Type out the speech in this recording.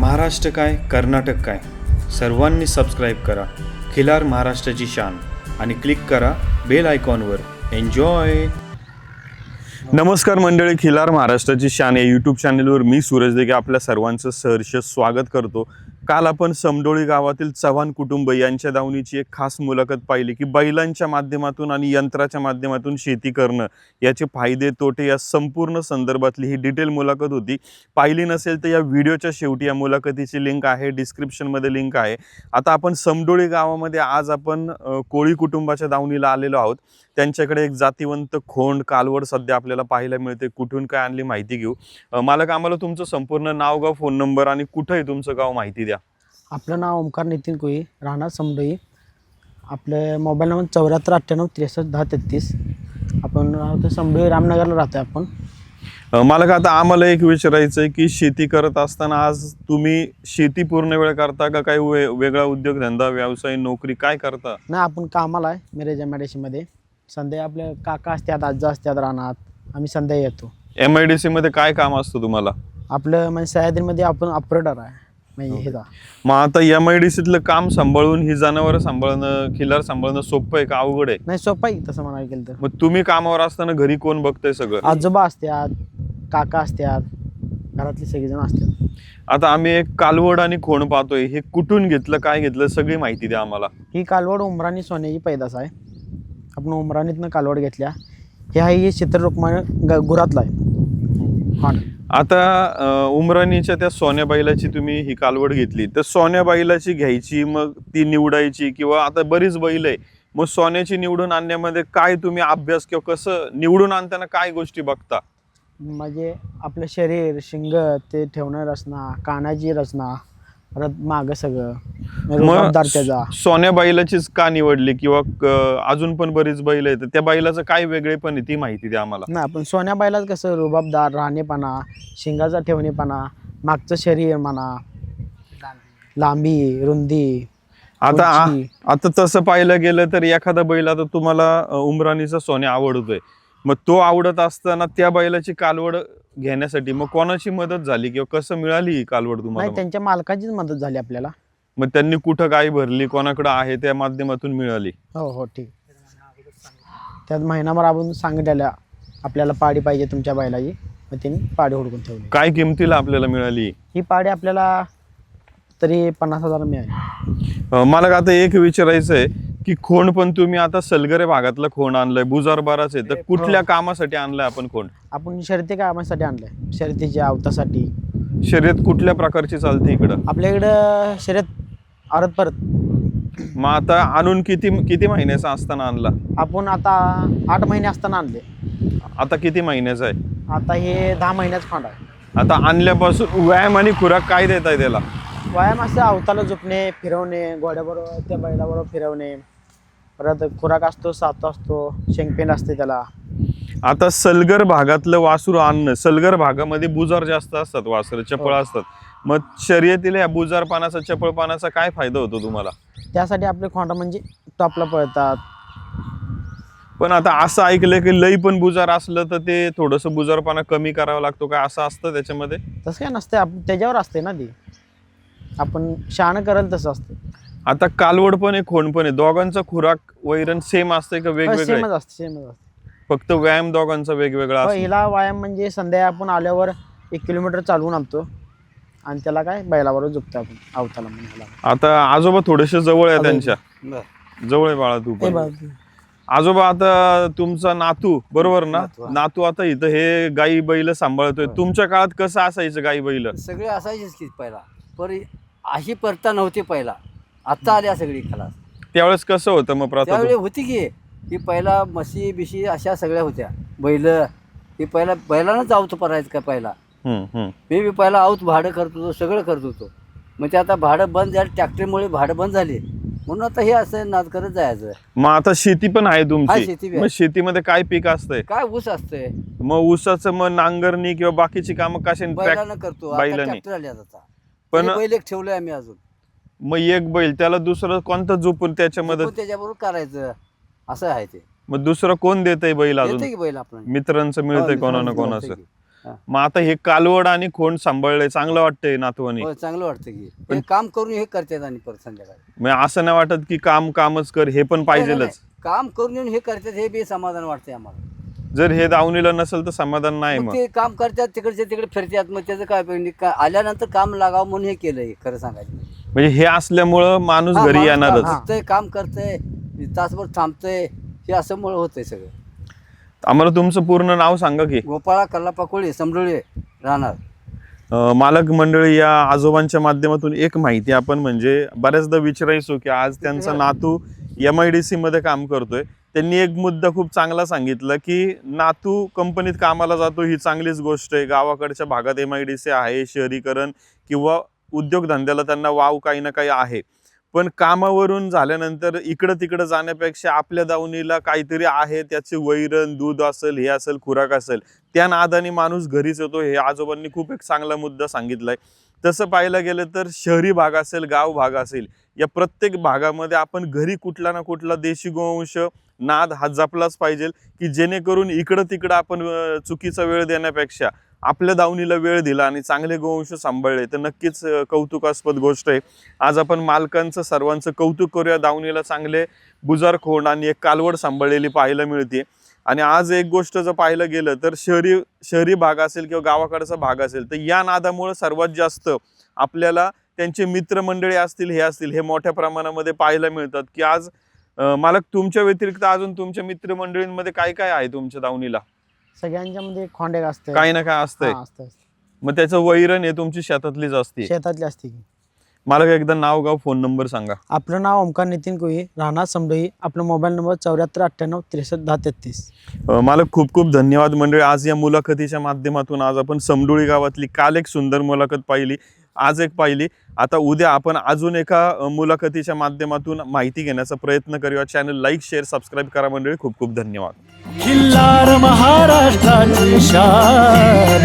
महाराष्ट्र काय कर्नाटक काय सर्वांनी सबस्क्राईब करा खिलार महाराष्ट्राची शान आणि क्लिक करा बेल आयकॉनवर. एन्जॉय. नमस्कार मंडळी, खिलार महाराष्ट्राची शान या यूट्यूब चॅनलवर मी सूरज देगे आपल्या सर्वांचं सहर्ष स्वागत करतो. काल आपण समडोळी गावातील चव्हाण कुटुंब यांच्या दावणीची एक खास मुलाखत पाहिली की बैलांच्या माध्यमातून आणि यंत्राच्या माध्यमातून शेती करणं याचे फायदे तोटे या संपूर्ण संदर्भातली ही डिटेल मुलाखत होती. पाहिली नसेल तर या व्हिडिओच्या शेवटी या मुलाखतीची लिंक आहे, डिस्क्रिप्शनमध्ये लिंक आहे. आता आपण समडोळी गावामध्ये आज आपण कोळी कुटुंबाच्या दावणीला आलेलो आहोत. त्यांच्याकडे एक जातीवंत खोंड कालवड सध्या आपल्याला पाहायला मिळते. कुठून काय आणली माहिती घेऊ. मालक, आम्हाला तुमचं संपूर्ण नाव, गाव, फोन नंबर आणि कुठं आहे तुमचं गाव माहिती द्या. आपलं नाव ओमकार नितीन कोळी, राहणार समडोळी. आपलं मोबाईल नंबर 74 98 63 10 33. आपण राहतो समडोळी, रामनगरला राहतो आपण. मालक, आता आम्हाला एक विचारायचं आहे की शेती करत असताना आज तुम्ही शेती पूर्ण वेळ करता का काही वेगळा उद्योगधंदा, व्यवसाय, नोकरी काय करता? नाही, आपण कामाला आहे मिरज MIDC मध्ये. संध्या आपले काका असतात, आजा असतात राहणार. आम्ही संध्या येतो. MIDC मध्ये काय काम असतं तुम्हाला? आपलं म्हणजे सह्याद्रीमध्ये आपण ऑपरेटर आहे म्हणजे हे. मग आता MIDCतलं काम सांभाळून ही जनावरं सांभाळणं, खिलार सांभाळणं सोपं आहे का अवघड आहे? नाही, सोपं आहे तसं म्हणायला गेलं तर. मग तुम्ही कामावर असताना घरी कोण बघतंय सगळं? आजोबा असतात, काका असतात, घरातले सगळेजण असतात. आता आम्ही एक कालवड आणि खोंड पाहतोय, हे कुठून घेतलं, काय घेतलं, सगळी माहिती द्या आम्हाला. ही कालवड उमराणी सोन्याची पैदास आहे. आपण उमराणीतनं कालवड घेतल्या. हे आहे हे चित्ररुक्मान गुरातला आहे. हा. आता उमराणीच्या त्या सोन्या बैलाची तुम्ही ही कालवड घेतली, तर सोन्या बैलाची घ्यायची, मग ती निवडायची, किंवा आता बरीच बैल आहे, मग सोन्याची निवडून आणण्यामध्ये काय तुम्ही अभ्यास किंवा कसं निवडून आणताना काय गोष्टी बघता? म्हणजे आपलं शरीर, शिंग ते ठेवणं रचना, कानाची रचना, परत मागं सगळं रुबाबदार त्याचा. सोन्या बैलाचीच का निवडली, किंवा अजून पण बरीच बैल आहेत, त्या बैलाचं काय वेगळे पण ती माहिती द्या आम्हाला. नाही, आपण सोन्या बैलात कसं रुबाबदार राहणेपणा, शिंगाचा ठेवणेपणा, मागचं शरीर म्हणा, लांबी रुंदी. आता तसं पाहिलं गेलं तर एखादा बैल, आता तुम्हाला उमराणीचा सोन्या आवडतोय, मग तो आवडत असताना त्या बैलाची कालवड घेण्यासाठी मग कोणाची मदत झाली किंवा कसं मिळाली ही कालवड तुम्हाला? नाही, त्यांच्या मालकाचीच मदत झाली आपल्याला. मग त्यांनी कुठं गाय भरली, कोणाकडे आहे, त्या माध्यमातून मिळाली? हो हो, ठीक. त्यात महिनाभर आपण सांगितलेल्या आपल्याला पाडी पाहिजे तुमच्या बैलाची, मग त्यांनी पाडी हुडकून ठेवली. काय किमतीला आपल्याला मिळाली ही पाडी? आपल्याला तरी 50,000 मिळाली. मला आता एक विचारायचं आहे की खोंड पण तुम्ही आता सलगरे भागातलं खोंड आणलंय, बुजार बाराच आहे, तर कुठल्या कामासाठी आणलंय आपण खोंड? आपण शर्यती कामासाठी आणलंय, शर्यतीच्या अवतासाठी. शर्यत कुठल्या प्रकारची चालते इकडं? आपल्या इकडं शर्यत आरत परत. मग आता आणून किती महिन्याचा असताना आणला? आपण आता 8 महिने असताना आणले. आता किती महिन्याचा आहे? आता हे 10 महिन्याचं खोंड आहे. आता आणल्यापासून व्यायाम आणि खुराक काय देत आहे त्याला? व्यायाम असं अवताला झोपणे, फिरवणे, घोड्याबरोबर त्या बैलाबरोबर फिरवणे, परत खुराक असतो, सातो असतो, शेंगपेंड असते त्याला. आता सलगर भागातलं वासरू आणणं, सलगर भागामध्ये बुजार जास्त असतात, वासर चपळ असतात, मग शर्यतीला या बुजार पानाचा, चपळ पानाचा काय फायदा होतो तुम्हाला? त्यासाठी आपले खोंड म्हणजे टॉपला पळतात. पण आता असं ऐकलंय की लई पण बुजार असलं तर ते थोडंसं बुजारपणा कमी करावा लागतो, काय असं असतं त्याच्यामध्ये? तसं काय नसतं, त्याच्यावर असते ना ती, आपण शहाणं करेल तसं असतं. आता कालवड पण आहे, खोंड पण आहे, दोघांचा खुराक वैरण सेम असते का वेगवेगळं? सेमच असते. फक्त व्यायाम दोघांचा वेगवेगळा असतो? हिला व्यायाम म्हणजे संध्या आपण आल्यावर 1 किलोमीटर चालवून आणतो आणि त्याला काय बैलाबरोबर झोपतो आपण अवताला म्हणजे. आता आजोबा थोडेसे जवळ आहे, त्यांच्या जवळ आहे बाळा तू पण. आजोबा, आता तुमचा नातू बरोबर ना? नातू आता इथं हे गाई बैल सांभाळतोय. तुमच्या काळात कसं असायचं गाई बैल? सगळे असायचेच की पहिला, पण अशी परता नव्हती पहिला, आता आल्या सगळी खलास. त्यावेळेस कसं होतं मग प्रथा? त्यावेळी होती की ही पहिला म्हशी बिशी अशा सगळ्या होत्या. बैल ही पहिला बैलानंच आऊत परायचं का पहिला. मी बी पहिला आऊत भाडं करत होतो, सगळं करत होतो. मग ते आता भाडं बंद झालं, ट्रॅक्टरमुळे भाडं बंद झाले, म्हणून आता हे असं नाद करत जायचं. मग आता शेती पण आहे तुमची? शेती मग शेतीमध्ये काय पीक असतंय? काय ऊस असतंय. मग ऊसाचं मग नांगरणी किंवा बाकीची कामं कशाने? बैलानं करतो, बैलांनी. ट्रॅक्टर आले आता. पण बैल एक ठेवलंय आम्ही अजून. मग एक बैल, त्याला दुसरं कोणतं झोपून त्याच्यामध्ये त्याच्याबरोबर करायचं असं आहे ते. मग दुसरं कोण देतंय बैल? अजून बैल आपण मित्रांचं मिळतंय कोणा ना कोणाचं. हा. मग आता हे कालवड आणि खोंड सांभाळलंय, चांगलं वाटतंय नातवानी. हो, चांगलं वाटतं की हे काम करून हे करतात आणि परत संध्याकाळी मग असं नाही वाटत की कामच कर, हे पण नाही, पाहिजेलच? नाही. काम करून येऊन हे करतात हे बी समाधान वाटतंय आम्हाला. जर हे दावणीला नसेल तर समाधान नाही. मग मग ते काम करतात तिकडचे तिकडे फिरतात, मग त्याचं काय उपयोग? आल्यानंतर काम लागावं म्हणून हे केलंय खरं सांगायचं म्हणजे हे असल्यामुळं माणूस हा, घरी माणूस येणारच. बघतंय, काम करतंय, तासभर थांबतंय, हे असं मुळे होतंय सगळं. आम्हाला तुमचं पूर्ण नाव सांगा की. गोपाळा कल्लापा कोळी, समडोळी राहणार. मालक मंडळी, या आजोबांच्या माध्यमातून एक माहिती आपण म्हणजे बऱ्याचदा विचारायचो की आज त्यांचा नातू MIDC मध्ये काम करतोय. त्यांनी एक मुद्दा खूप चांगला सांगितला की नातू कंपनीत कामाला जातो ही चांगलीच गोष्ट आहे. गावाकडच्या भागात MIDC आहे, शहरीकरण किंवा उद्योगधंद्याला त्यांना वाव काही ना काही आहे. पण कामावरून झाल्यानंतर इकडं तिकडं जाण्यापेक्षा आपल्या दावणीला काहीतरी आहे, त्याचे वैरण, दूध असेल, हे असेल, खुराक असेल, त्या नादाने माणूस घरीच येतो. हे आजोबांनी खूप एक चांगला मुद्दा सांगितलाय. तसं पाहायला गेलं तर शहरी भाग असेल, गाव भाग असेल, या प्रत्येक भागामध्ये आपण घरी कुठला ना कुठला देशी गोवंश नाद हा जपलाच पाहिजे की जेणेकरून इकडं तिकडं आपण चुकीचा वेळ देण्यापेक्षा आपल्या दावणीला वेळ दिला आणि चांगले गोवंश सांभाळले तर नक्कीच कौतुकास्पद गोष्ट आहे. आज आपण मालकांचं सर्वांचं कौतुक करूया. दावणीला चांगले बुजार खोंड आणि एक कालवड सांभाळलेली पाहायला मिळते. आणि आज एक गोष्ट जर पाहायला गेलं तर शहरी भाग असेल किंवा गावाकडचा भाग असेल तर या नादामुळे सर्वात जास्त आपल्याला त्यांचे मित्रमंडळी असतील, हे असतील, हे मोठ्या प्रमाणामध्ये पाहायला मिळतात. की आज मालक तुमच्या व्यतिरिक्त अजून तुमच्या मित्रमंडळींमध्ये काय काय आहे तुमच्या दावणीला? सगळ्यांच्या मध्ये खोंडे असते, काही ना काय असतंय. असतं. मग त्याचं वैरण हे तुमची शेतातलीच असते? शेतातली असते की. मला एकदा नाव गाव फोन नंबर सांगा. आपलं नाव ओमकार नितीन कोळी, राहणार समडोई. आपला मोबाईल नंबर 7498931033. मला खूप खूप धन्यवाद मंडळी. आज या मुलाखतीच्या माध्यमातून आज आपण समडोळी गावातली काल एक सुंदर मुलाखत पाहिली, आज एक पाहिली. आता उद्या आपण अजून एका मुलाखतीच्या माध्यमातून माहिती घेण्याचा प्रयत्न करूया. चॅनल लाईक, शेअर, सबस्क्राईब करा मंडळी. खूप खूप धन्यवाद. खिल्लार महाराष्ट्राची शान